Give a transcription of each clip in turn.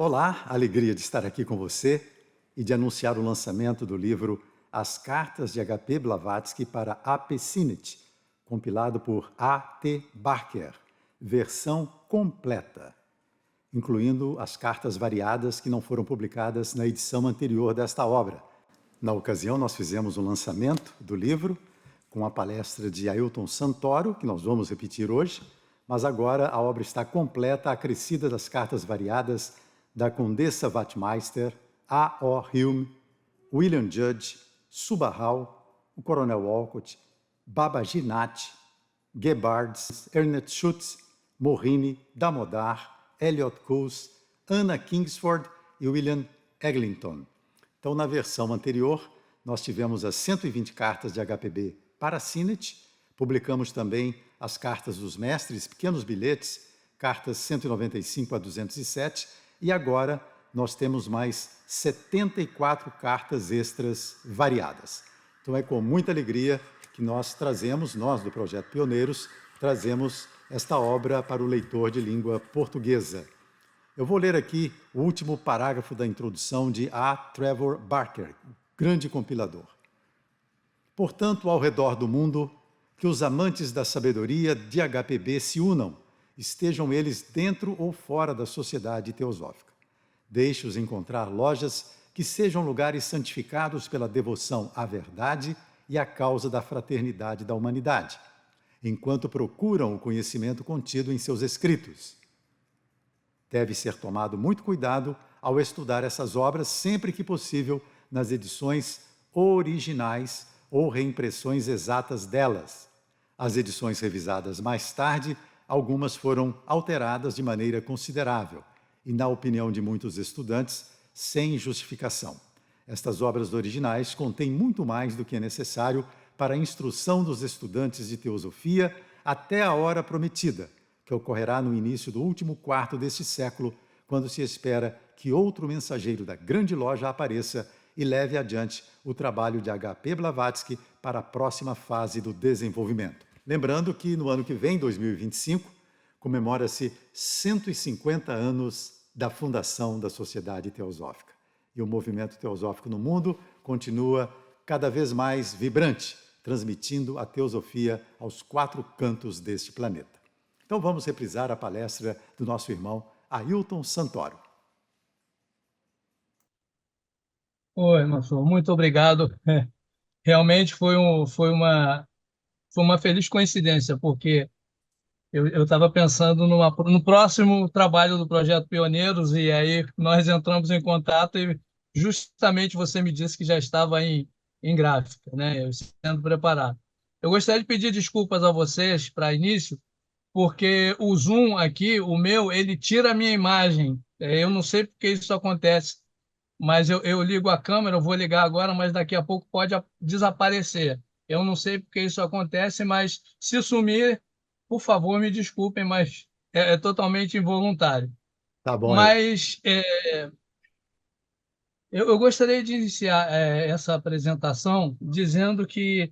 Olá, alegria de estar aqui com você e de anunciar o lançamento do livro As Cartas de H.P. Blavatsky para APCinet, compilado por A.T. Barker, versão completa, incluindo as cartas variadas que não foram publicadas na edição anterior desta obra. Na ocasião, nós fizemos o lançamento do livro com a palestra de Ailton Santoro, que nós vamos repetir hoje, mas agora a obra está completa, acrescida das cartas variadas da Condessa Wachtmeister, A.O. Hume, William Judge, Subba Hall, o Coronel Walcott, Babaji Nath, Gebhardt, Ernest Schutz, Morini, Damodar, Eliot Coase, Anna Kingsford e William Eglinton. Então, na versão anterior, nós tivemos as 120 cartas de HPB para Cinet, publicamos também as cartas dos mestres, pequenos bilhetes, cartas 195 a 207, e agora nós temos mais 74 cartas extras variadas. Então é com muita alegria que nós do Projeto Pioneiros, trazemos esta obra para o leitor de língua portuguesa. Eu vou ler aqui o último parágrafo da introdução de A. Trevor Barker, grande compilador. Portanto, ao redor do mundo, que os amantes da sabedoria de HPB se unam, estejam eles dentro ou fora da sociedade teosófica. Deixe-os encontrar lojas que sejam lugares santificados pela devoção à verdade e à causa da fraternidade da humanidade, enquanto procuram o conhecimento contido em seus escritos. Deve ser tomado muito cuidado ao estudar essas obras sempre que possível nas edições originais ou reimpressões exatas delas. As edições revisadas mais tarde, algumas foram alteradas de maneira considerável e, na opinião de muitos estudantes, sem justificação. Estas obras originais contêm muito mais do que é necessário para a instrução dos estudantes de teosofia até a hora prometida, que ocorrerá no início do último quarto deste século, quando se espera que outro mensageiro da grande loja apareça e leve adiante o trabalho de H.P. Blavatsky para a próxima fase do desenvolvimento. Lembrando que no ano que vem, 2025, comemora-se 150 anos da fundação da Sociedade Teosófica. E o movimento teosófico no mundo continua cada vez mais vibrante, transmitindo a teosofia aos 4 cantos deste planeta. Então vamos reprisar a palestra do nosso irmão Ailton Santoro. Oi, Mansour, muito obrigado. Realmente foi uma feliz coincidência, porque eu estava pensando no próximo trabalho do Projeto Pioneiros, e aí nós entramos em contato e justamente você me disse que já estava em gráfica, né? Eu sendo preparado. Eu gostaria de pedir desculpas a vocês para início, porque o Zoom aqui, o meu, ele tira a minha imagem. Eu não sei porque isso acontece, mas eu ligo a câmera, eu vou ligar agora, mas daqui a pouco pode desaparecer. Eu não sei porque isso acontece, mas se sumir, por favor, me desculpem, mas é totalmente involuntário. Tá bom, Ailton. Mas eu gostaria de iniciar essa apresentação dizendo que,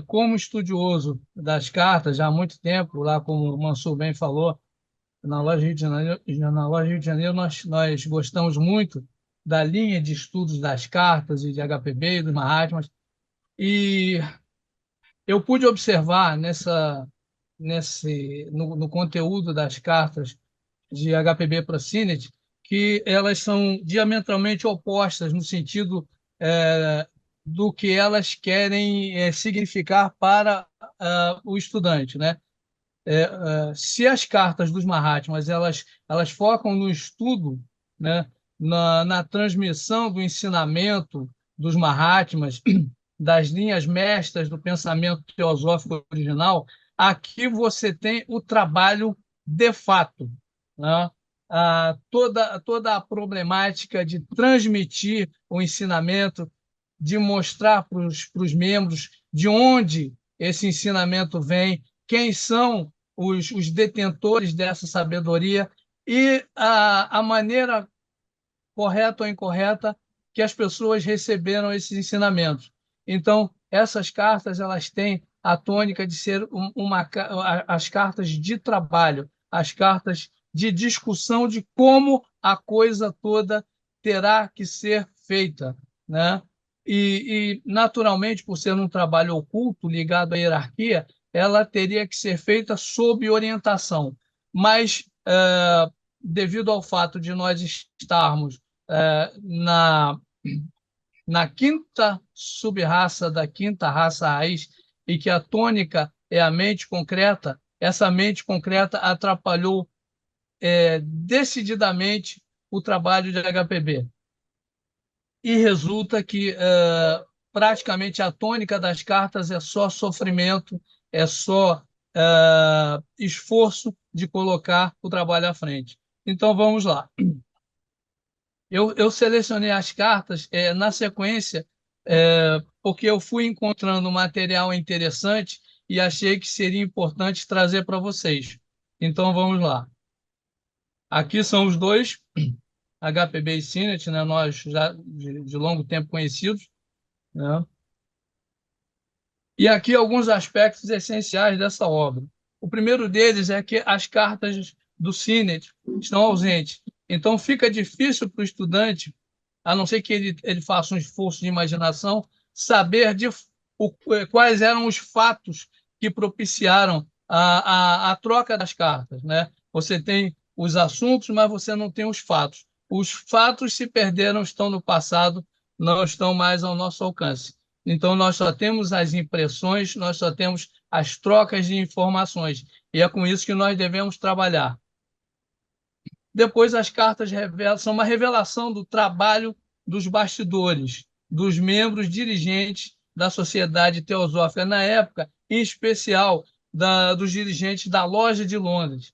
como estudioso das cartas já há muito tempo, lá como o Mansur bem falou, na loja Rio de Janeiro, nós gostamos muito da linha de estudos das cartas e de HPB e dos Mahatmas, e eu pude observar no conteúdo das cartas de HPB Procinet que elas são diametralmente opostas no sentido do que elas querem significar para o estudante, né? Se as cartas dos Mahatmas elas focam no estudo, né, na transmissão do ensinamento dos Mahatmas, das linhas mestras do pensamento teosófico original, aqui você tem o trabalho de fato, né? Toda a problemática de transmitir o ensinamento, de mostrar para os membros de onde esse ensinamento vem, quem são os detentores dessa sabedoria e a maneira correta ou incorreta que as pessoas receberam esses ensinamentos. Então, essas cartas elas têm a tônica de ser as cartas de trabalho, as cartas de discussão de como a coisa toda terá que ser feita, né? Naturalmente, por ser um trabalho oculto, ligado à hierarquia, ela teria que ser feita sob orientação. Mas, devido ao fato de nós estarmos na quinta sub-raça da quinta raça raiz e que a tônica é a mente concreta, essa mente concreta atrapalhou decididamente o trabalho de HPB. E resulta que praticamente a tônica das cartas é só sofrimento, é só esforço de colocar o trabalho à frente. Então vamos lá. Eu selecionei as cartas na sequência, porque eu fui encontrando material interessante e achei que seria importante trazer para vocês. Então vamos lá. Aqui são os dois, HPB e Sinet, né? Nós já de longo tempo conhecidos, né? E aqui alguns aspectos essenciais dessa obra. O primeiro deles é que as cartas do Sinet estão ausentes. Então fica difícil para o estudante, a não ser que ele faça um esforço de imaginação, saber quais eram os fatos que propiciaram a troca das cartas, né? Você tem os assuntos, mas você não tem os fatos. Os fatos se perderam, estão no passado, não estão mais ao nosso alcance. Então, nós só temos as impressões, nós só temos as trocas de informações. E é com isso que nós devemos trabalhar. Depois, as cartas são uma revelação do trabalho dos bastidores, dos membros dirigentes da Sociedade Teosófica na época, em especial dos dirigentes da Loja de Londres,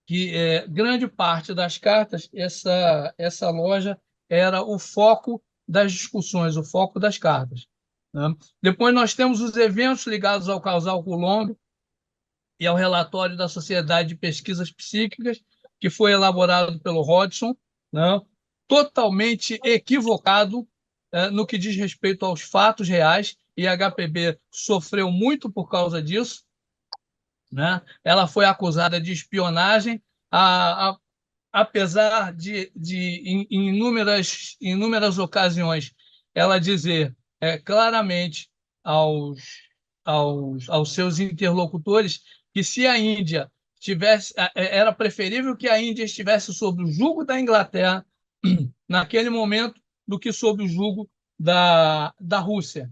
que grande parte das cartas, essa loja era o foco das discussões, o foco das cartas, né? Depois nós temos os eventos ligados ao casal Coulomb e ao relatório da Sociedade de Pesquisas Psíquicas, que foi elaborado pelo Hodgson, né? Totalmente equivocado no que diz respeito aos fatos reais, e a HPB sofreu muito por causa disso, né? Ela foi acusada de espionagem, apesar de em inúmeras ocasiões, ela dizer claramente aos seus interlocutores que se a Índia era preferível que a Índia estivesse sob o jugo da Inglaterra naquele momento do que sob o jugo da Rússia,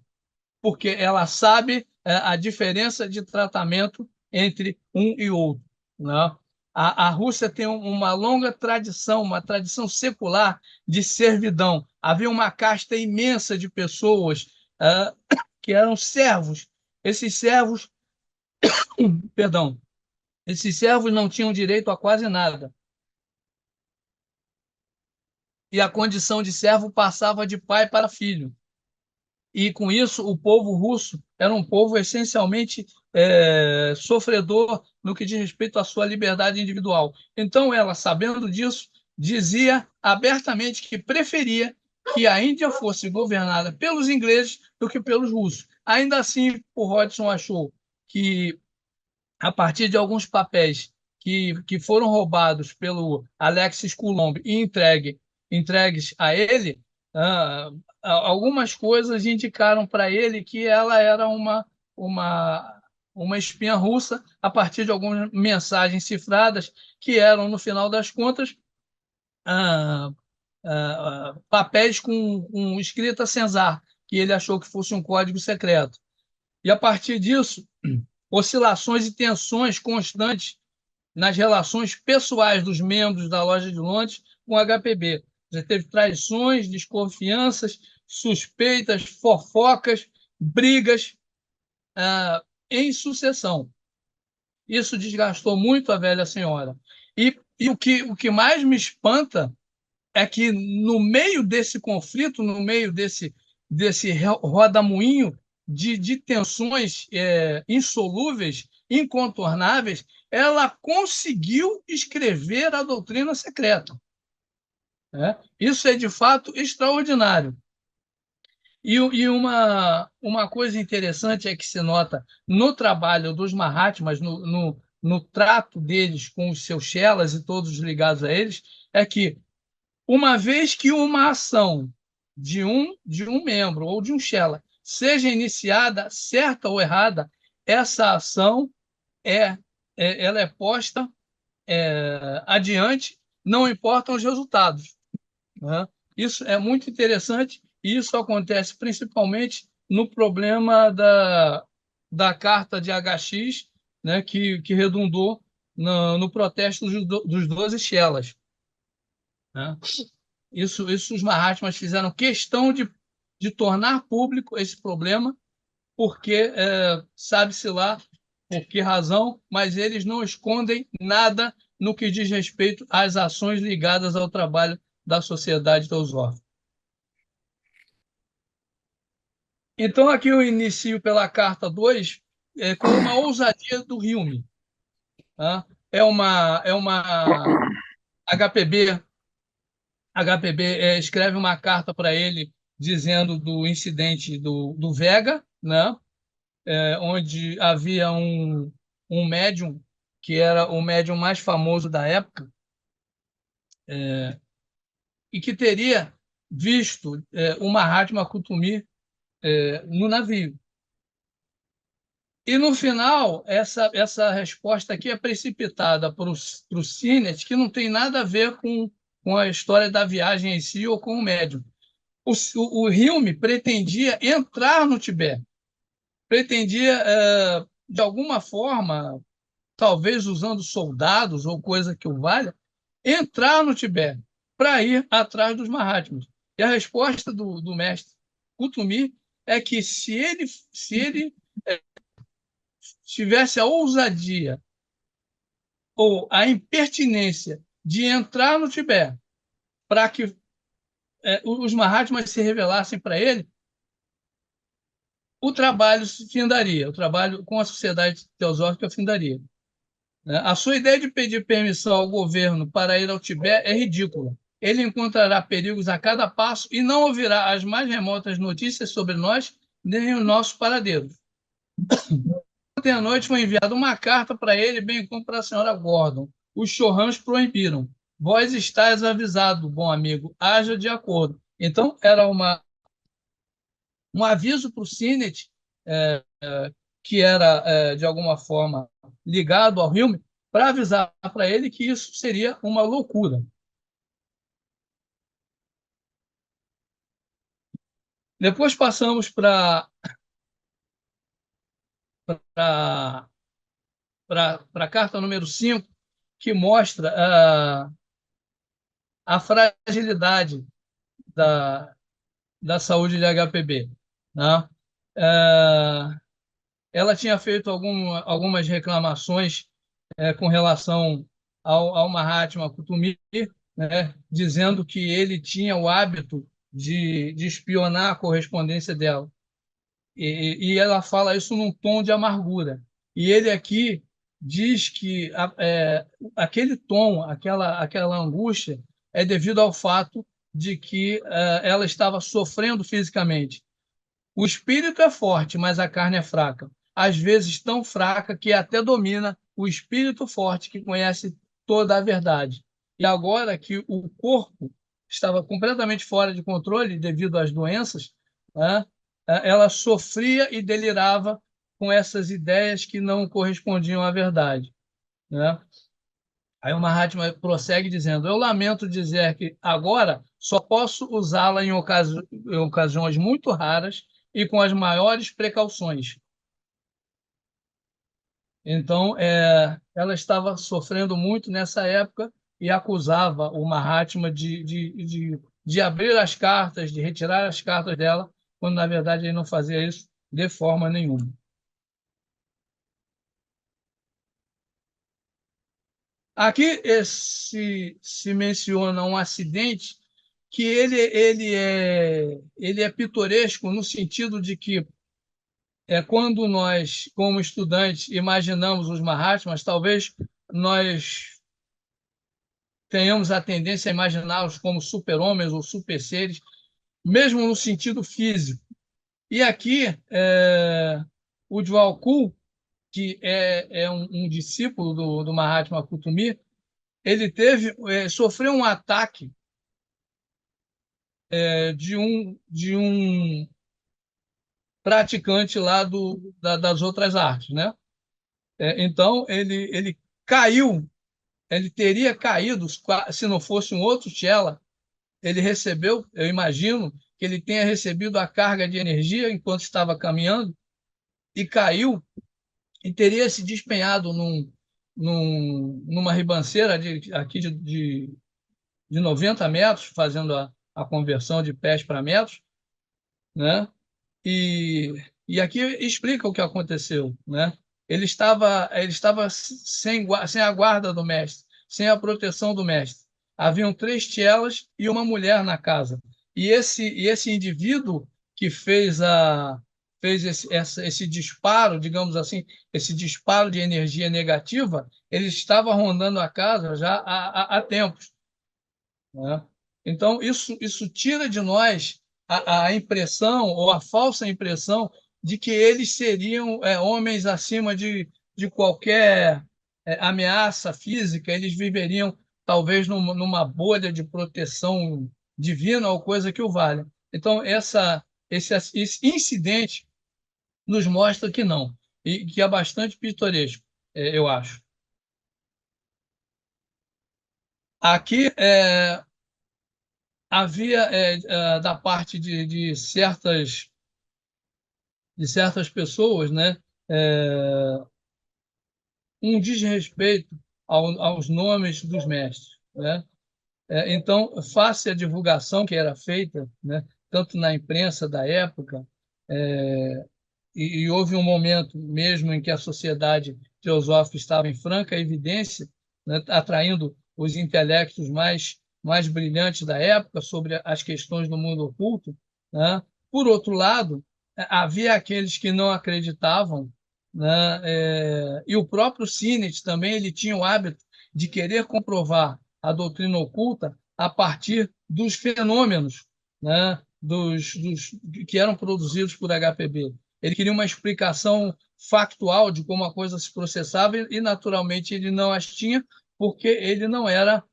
porque ela sabe a diferença de tratamento entre um e outro, né? A Rússia tem uma longa tradição, uma tradição secular de servidão. Havia uma casta imensa de pessoas que eram servos. Esses servos, perdão, esses servos não tinham direito a quase nada. E a condição de servo passava de pai para filho. E, com isso, o povo russo era um povo essencialmente sofredor no que diz respeito à sua liberdade individual. Então, ela, sabendo disso, dizia abertamente que preferia que a Índia fosse governada pelos ingleses do que pelos russos. Ainda assim, o Hodgson achou que, a partir de alguns papéis que foram roubados pelo Alexis Coulomb e entregues a ele, algumas coisas indicaram para ele que ela era uma espinha russa, a partir de algumas mensagens cifradas que eram, no final das contas, papéis com escrita Censar, que ele achou que fosse um código secreto. E, a partir disso, oscilações e tensões constantes nas relações pessoais dos membros da Loja de Londres com o HPB. Já teve traições, desconfianças, suspeitas, fofocas, brigas em sucessão. Isso desgastou muito a velha senhora. E o que mais me espanta é que, no meio desse conflito, no meio desse rodamuinho de tensões insolúveis, incontornáveis, ela conseguiu escrever a doutrina secreta. Isso é, de fato, extraordinário. E uma coisa interessante é que se nota no trabalho dos Mahatmas, no trato deles com os seus chelas e todos ligados a eles, é que, uma vez que uma ação de um membro ou de um chela seja iniciada, certa ou errada, essa ação ela é posta adiante, não importam os resultados, né? Isso é muito interessante e isso acontece principalmente no problema da carta de HX, né, que redundou no protesto dos 12 chelas, né? Isso os Mahatmas fizeram questão de tornar público esse problema, porque sabe-se lá por que razão, mas eles não escondem nada no que diz respeito às ações ligadas ao trabalho da Sociedade Teosófica. Então, aqui eu inicio pela carta 2, com uma ousadia do Hume. Tá? É uma HPB. HPB escreve uma carta para ele dizendo do incidente do Vega, né? Onde havia um médium, que era o médium mais famoso da época, e que teria visto o Mahatma Kutumi no navio. E, no final, essa resposta aqui é precipitada para o Sinet, que não tem nada a ver com a história da viagem em si ou com o médium. O Hume pretendia entrar no Tibete, pretendia, de alguma forma, talvez usando soldados ou coisa que o valha, entrar no Tibete para ir atrás dos Mahatmas. E a resposta do mestre Kutumi é que se ele tivesse a ousadia ou a impertinência de entrar no Tibete para que os Mahatmas se revelassem para ele, o trabalho se findaria, o trabalho com a Sociedade Teosófica findaria. A sua ideia de pedir permissão ao governo para ir ao Tibete é ridícula. Ele encontrará perigos a cada passo e não ouvirá as mais remotas notícias sobre nós nem os nossos paradeiros. Ontem à noite foi enviada uma carta para ele, bem como para a senhora Gordon. Os Chorrãs proibiram. Vós estáis avisado, bom amigo, haja de acordo. Então, era um aviso para o Sinet, que era, de alguma forma, ligado ao Hume, para avisar para ele que isso seria uma loucura. Depois passamos para a carta número 5, que mostra a fragilidade da saúde de HPB, né? Ela tinha feito algumas reclamações com relação ao Mahatma Kutumi, né, dizendo que ele tinha o hábito de espionar a correspondência dela. E ela fala isso num tom de amargura. E ele aqui diz que aquele tom, aquela angústia, é devido ao fato de que ela estava sofrendo fisicamente. O espírito é forte, mas a carne é fraca. Às vezes tão fraca que até domina o espírito forte que conhece toda a verdade. E agora que o corpo estava completamente fora de controle devido às doenças, né, ela sofria e delirava com essas ideias que não correspondiam à verdade, né? Aí o Mahatma prossegue dizendo: eu lamento dizer que agora só posso usá-la em ocasiões muito raras e com as maiores precauções. Então, ela estava sofrendo muito nessa época e acusava o Mahatma de abrir as cartas, de retirar as cartas dela, quando, na verdade, ele não fazia isso de forma nenhuma. Aqui se menciona um acidente que ele é pitoresco no sentido de que quando nós, como estudantes, imaginamos os Mahatmas, talvez nós tenhamos a tendência a imaginá-los como super-homens ou super-seres, mesmo no sentido físico. E aqui, o Djwhal Khul que é um discípulo do Mahatma Kutumi, ele sofreu um ataque de um praticante lá das outras artes, né? Então, ele caiu, ele teria caído, se não fosse um outro Chela, ele recebeu, eu imagino, que ele tenha recebido a carga de energia enquanto estava caminhando e caiu e teria se despenhado numa ribanceira aqui de 90 metros, fazendo a conversão de pés para metros, né? E aqui explica o que aconteceu, né? Ele estava sem a guarda do mestre, sem a proteção do mestre. Haviam 3 chelas e uma mulher na casa. E esse indivíduo que fez esse disparo, digamos assim, esse disparo de energia negativa, ele estava rondando a casa já há tempos, né? Então, isso tira de nós a impressão ou a falsa impressão de que eles seriam homens acima de qualquer ameaça física, eles viveriam talvez numa bolha de proteção divina ou coisa que o valha. Então, esse incidente nos mostra que não, e que é bastante pitoresco, eu acho. Aqui, havia da parte de certas pessoas, né, é, um desrespeito aos nomes dos mestres, né? Então, face à divulgação que era feita, né, tanto na imprensa da época, e houve um momento mesmo em que a sociedade teosófica estava em franca evidência, né, atraindo os intelectos mais brilhantes da época sobre as questões do mundo oculto, né? Por outro lado, havia aqueles que não acreditavam, né? E o próprio Sinet também ele tinha o hábito de querer comprovar a doutrina oculta a partir dos fenômenos, né? dos que eram produzidos por HPB. Ele queria uma explicação factual de como a coisa se processava e naturalmente, ele não as tinha, porque ele não era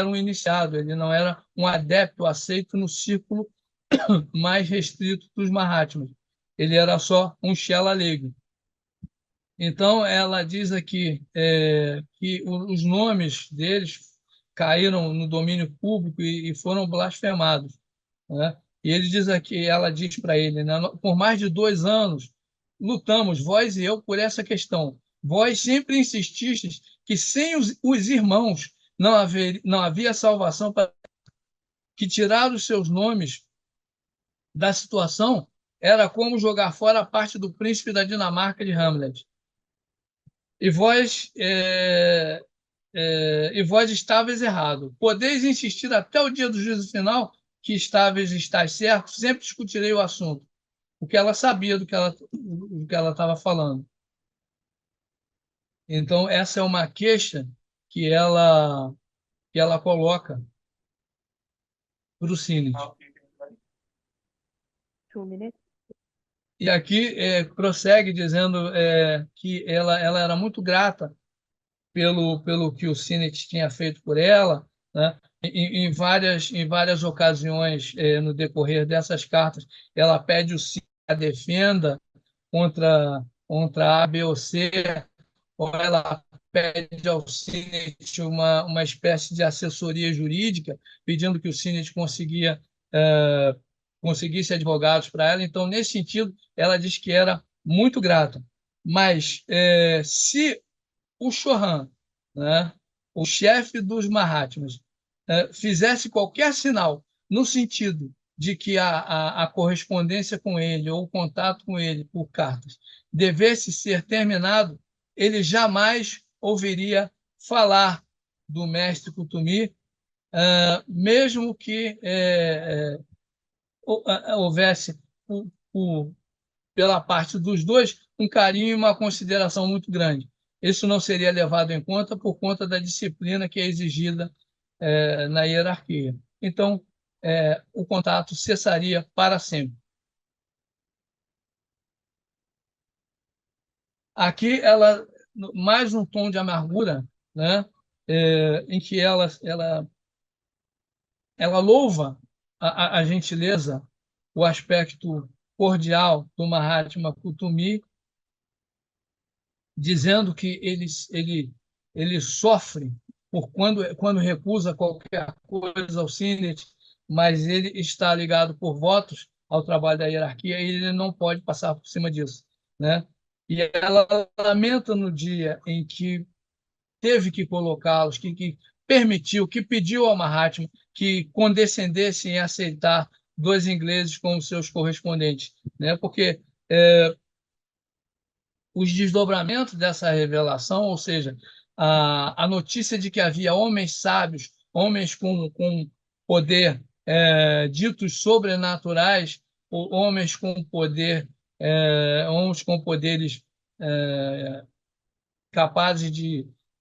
um iniciado, ele não era um adepto aceito no círculo mais restrito dos Mahatmas. Ele era só um Shela leigo. Então, ela diz aqui que os nomes deles caíram no domínio público e foram blasfemados, né? E ele diz aqui, ela diz para ele, né? Por mais de 2 anos lutamos, vós e eu, por essa questão. Vós sempre insististes que sem os irmãos não havia salvação, para que tirar os seus nomes da situação era como jogar fora a parte do príncipe da Dinamarca de Hamlet. E vós estáveis errado. Podeis insistir até o dia do juízo final que estáis certo, sempre discutirei o assunto. Porque ela sabia do que ela estava falando. Então, essa é uma queixa que ela coloca para o Sinet. 2 minutes. E aqui prossegue dizendo que ela era muito grata pelo que o Sinet tinha feito por ela, né? Em várias ocasiões, no decorrer dessas cartas, ela pede o Sinet a defenda contra A, B ou C, ou ela pede ao Sinet uma espécie de assessoria jurídica, pedindo que o Sinet conseguisse advogados para ela. Então, nesse sentido, ela diz que era muito grata. Mas, se o Chorhan, né, o chefe dos Mahatmas, fizesse qualquer sinal no sentido de que a correspondência com ele ou o contato com ele por cartas devesse ser terminado, ele jamais ouviria falar do mestre Kutumi, mesmo que houvesse, pela parte dos dois, um carinho e uma consideração muito grande. Isso não seria levado em conta por conta da disciplina que é exigida na hierarquia. Então, o contato cessaria, para sempre. Aqui ela mais um tom de amargura, né? Em que ela louva a gentileza, o aspecto cordial do Mahatma Kutumi, dizendo que ele sofre por quando recusa qualquer coisa ao Sinet, mas ele está ligado por votos ao trabalho da hierarquia e ele não pode passar por cima disso, né? E ela lamenta no dia em que teve que colocá-los, que permitiu, que pediu ao Mahatma que condescendesse em aceitar dois ingleses como seus correspondentes, né? Porque os desdobramentos dessa revelação, ou seja, a notícia de que havia homens sábios, homens com poder, ditos sobrenaturais, ou homens com poderes capazes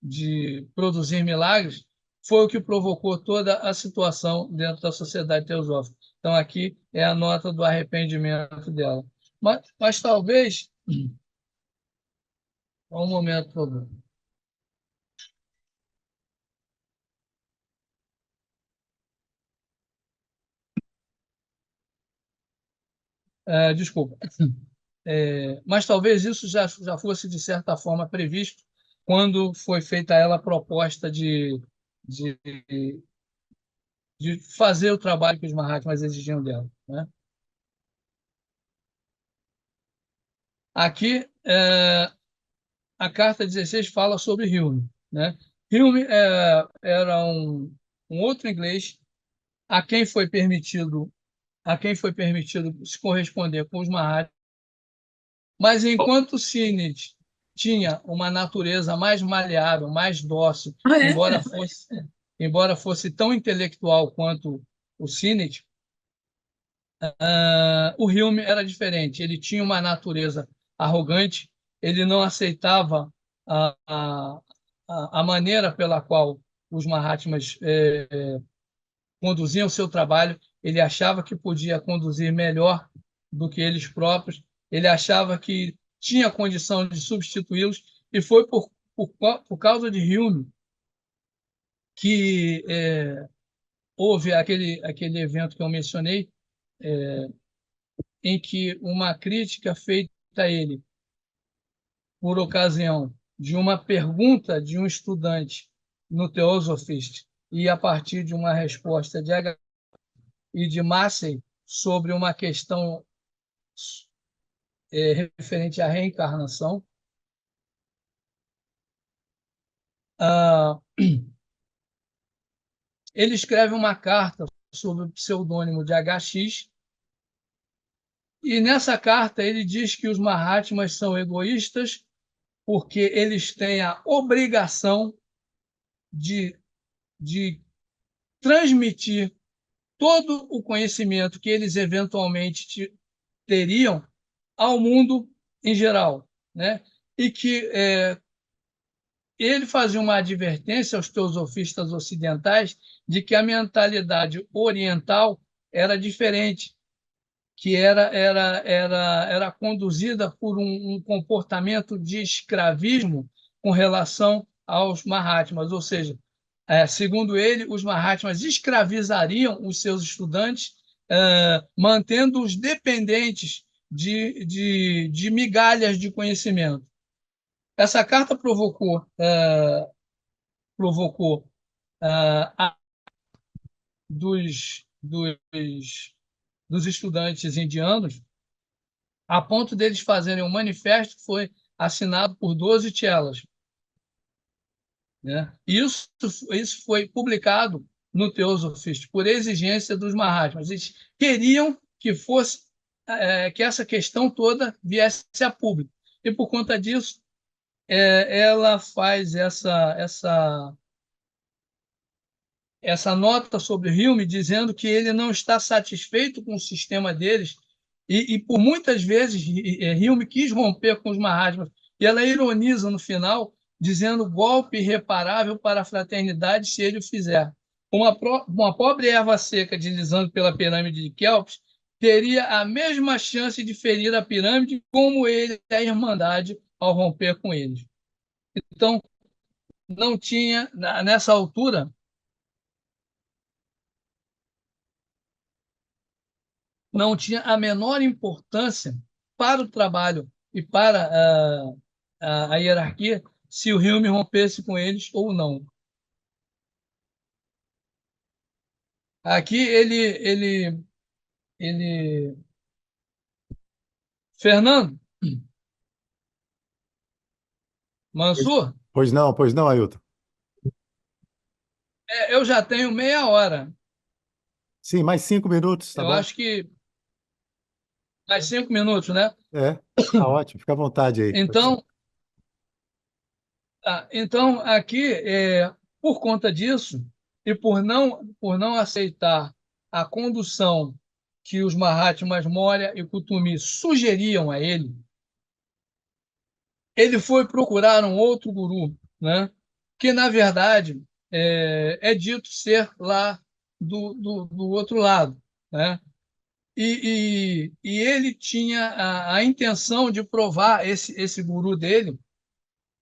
de produzir milagres, foi o que provocou toda a situação dentro da sociedade teosófica. Então, aqui é a nota do arrependimento dela. Mas talvez. Um momento, por favor. Desculpa. Mas talvez isso já fosse, de certa forma, previsto quando foi feita a ela a proposta de, de fazer o trabalho que os Mahatmas exigiam dela, né? Aqui, a carta 16 fala sobre Hume, né? Hume era um outro inglês a quem foi permitido se corresponder com os Mahatmas, mas enquanto Sinet tinha uma natureza mais maleável, mais dócil, Ah, é? embora fosse tão intelectual quanto o Sinet, o Hume era diferente. Ele tinha uma natureza arrogante, ele não aceitava a, a, a maneira pela qual os Mahatmas conduziam o seu trabalho, ele achava que podia conduzir melhor do que eles próprios, ele achava que tinha condição de substituí-los, e foi por causa de Hume que houve aquele evento que eu mencionei, em que uma crítica feita a ele por ocasião de uma pergunta de um estudante no Theosophist e a partir de uma resposta de H. e de Massey sobre uma questão referente à reencarnação. Ele escreve uma carta sob o pseudônimo de HX, e nessa carta ele diz que os Mahatmas são egoístas porque eles têm a obrigação de transmitir todo o conhecimento que eles eventualmente teriam ao mundo em geral, né? E que ele fazia uma advertência aos teosofistas ocidentais de que a mentalidade oriental era diferente, que era conduzida por um comportamento de escravismo com relação aos Mahatmas, ou seja, segundo ele, os Mahatmas escravizariam os seus estudantes, mantendo-os dependentes de migalhas de conhecimento. Essa carta provocou dos estudantes indianos, a ponto deles fazerem um manifesto que foi assinado por 12 chelas, né? Isso foi publicado no Theosophist por exigência dos Mahatmas. Eles queriam que essa questão toda viesse a público. E, por conta disso, ela faz essa nota sobre Hume, dizendo que ele não está satisfeito com o sistema deles, e por muitas vezes Hume quis romper com os Mahatmas, e ela ironiza no final, dizendo golpe irreparável para a fraternidade se ele o fizer. Uma pobre erva seca deslizando pela pirâmide de Kelps teria a mesma chance de ferir a pirâmide como ele a Irmandade ao romper com eles. Então, não tinha, nessa altura, não tinha a menor importância para o trabalho e para a hierarquia se o Hilme rompesse com eles ou não. Aqui ele, Fernando Mansur, Pois não, Ailton. eu já tenho meia hora. Sim, mais 5 minutos, tá Eu bom? acho que mais 5 minutos, né? É, tá ótimo, fica à vontade aí. Pode ser. Então, então aqui, por conta disso, e por não aceitar a condução que os Mahatmas Morya e Kutumi sugeriam a ele foi procurar um outro guru, né? Que, na verdade, é dito ser lá do outro lado, né? E ele tinha a intenção de provar, esse guru dele,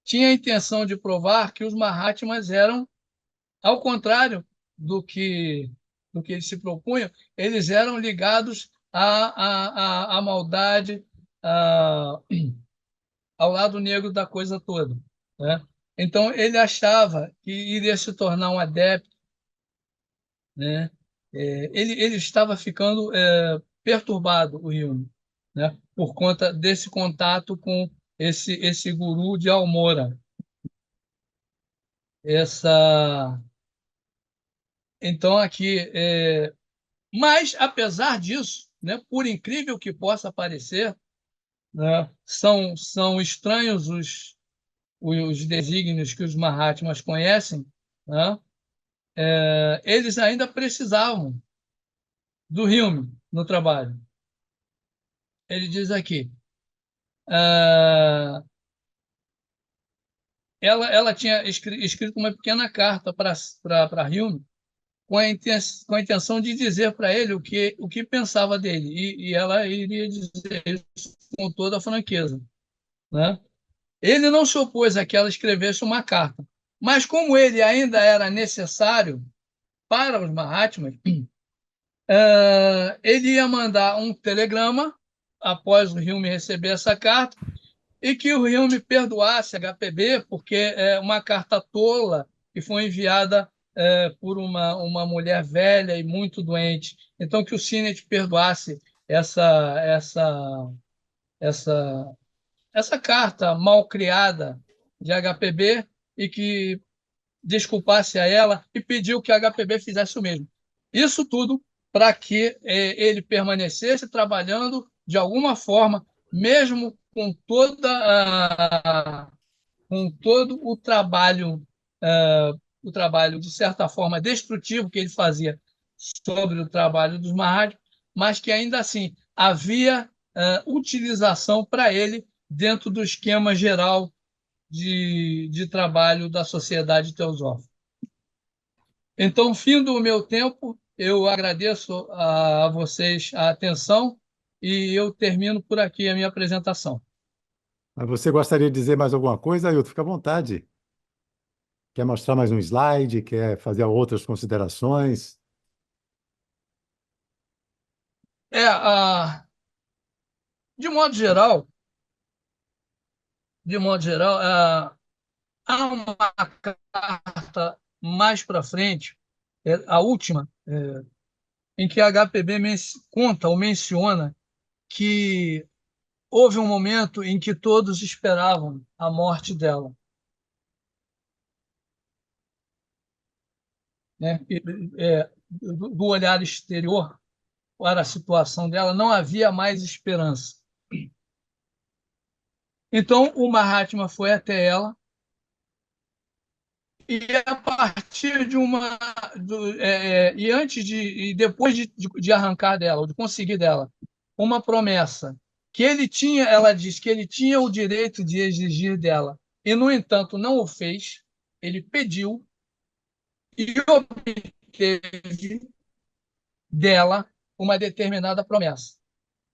tinha a intenção de provar que os Mahatmas eram, ao contrário do que, do que eles se propunham, eles eram ligados à maldade, a, ao lado negro da coisa toda, né? Então, ele achava que iria se tornar um adepto, né? Ele estava ficando perturbado, o Hume, né? Por conta desse contato com esse guru de Almora. Essa, então, aqui, mas, apesar disso, né, por incrível que possa parecer, né, são estranhos os desígnios que os Mahatmas conhecem, né? Eles ainda precisavam do Hume no trabalho. Ele diz aqui, uh, ela tinha escrito uma pequena carta para Hume com a intenção de dizer para ele o que pensava dele, e ela iria dizer isso com toda a franqueza, né? Ele não se opôs a que ela escrevesse uma carta, mas como ele ainda era necessário para os Mahatmas, ele ia mandar um telegrama após o Hume receber essa carta e que o Hume perdoasse a HPB, porque é uma carta tola que foi enviada por uma mulher velha e muito doente. Então, que o Sinet perdoasse essa, essa carta mal criada de HPB e que desculpasse a ela e pediu que a HPB fizesse o mesmo. Isso tudo para que ele permanecesse trabalhando de alguma forma, mesmo com todo o trabalho de certa forma destrutivo que ele fazia sobre o trabalho dos Mahatmas, mas que ainda assim havia utilização para ele dentro do esquema geral de trabalho da Sociedade Teosófica. Então, fim do meu tempo, eu agradeço a vocês a atenção e eu termino por aqui a minha apresentação. Mas você gostaria de dizer mais alguma coisa, Ailton? Fica à vontade. Quer mostrar mais um slide? Quer fazer outras considerações? É, a, de modo geral, de modo geral, há uma carta mais para frente, a última, em que a HPB conta ou menciona que houve um momento em que todos esperavam a morte dela, né? Do olhar exterior para a situação dela, não havia mais esperança. Então, o Mahatma foi até ela e a partir de uma e antes e depois de arrancar dela, ou de conseguir dela uma promessa que ele tinha, ela diz que ele tinha o direito de exigir dela e no entanto não o fez. Ele pediu e obteve dela uma determinada promessa.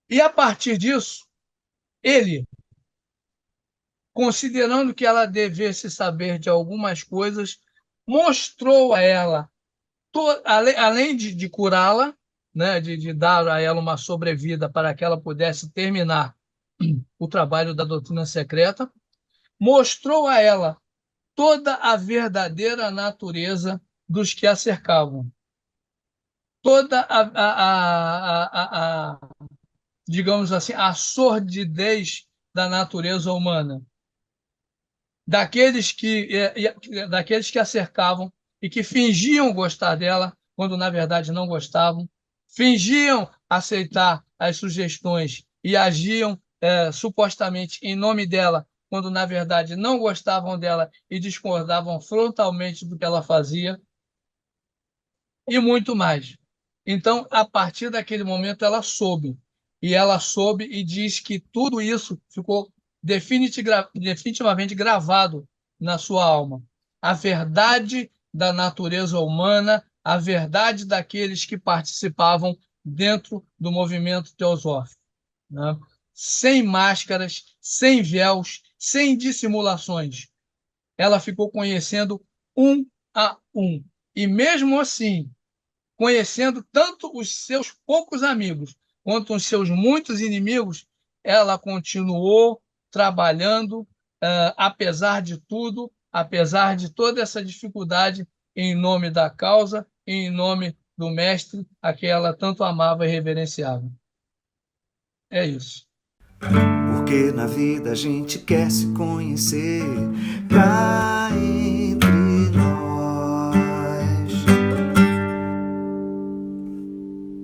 E a partir disso, ele considerando que ela devesse saber de algumas coisas, mostrou a ela, além de curá-la, né, de dar a ela uma sobrevida para que ela pudesse terminar o trabalho da doutrina secreta, mostrou a ela toda a verdadeira natureza dos que a cercavam, toda digamos assim, a sordidez da natureza humana, daqueles que a cercavam e que fingiam gostar dela, quando na verdade não gostavam, fingiam aceitar as sugestões e agiam supostamente em nome dela, quando na verdade não gostavam dela e discordavam frontalmente do que ela fazia, e muito mais. Então, a partir daquele momento, ela soube e diz que tudo isso ficou definitivamente gravado na sua alma. A verdade da natureza humana, a verdade daqueles que participavam dentro do movimento teosófico, né? Sem máscaras, sem véus, sem dissimulações. Ela ficou conhecendo um a um. E mesmo assim, conhecendo tanto os seus poucos amigos quanto os seus muitos inimigos, ela continuou trabalhando, apesar de tudo, apesar de toda essa dificuldade, em nome da causa, em nome do mestre, a que ela tanto amava e reverenciava. É isso. Porque na vida a gente quer se conhecer pra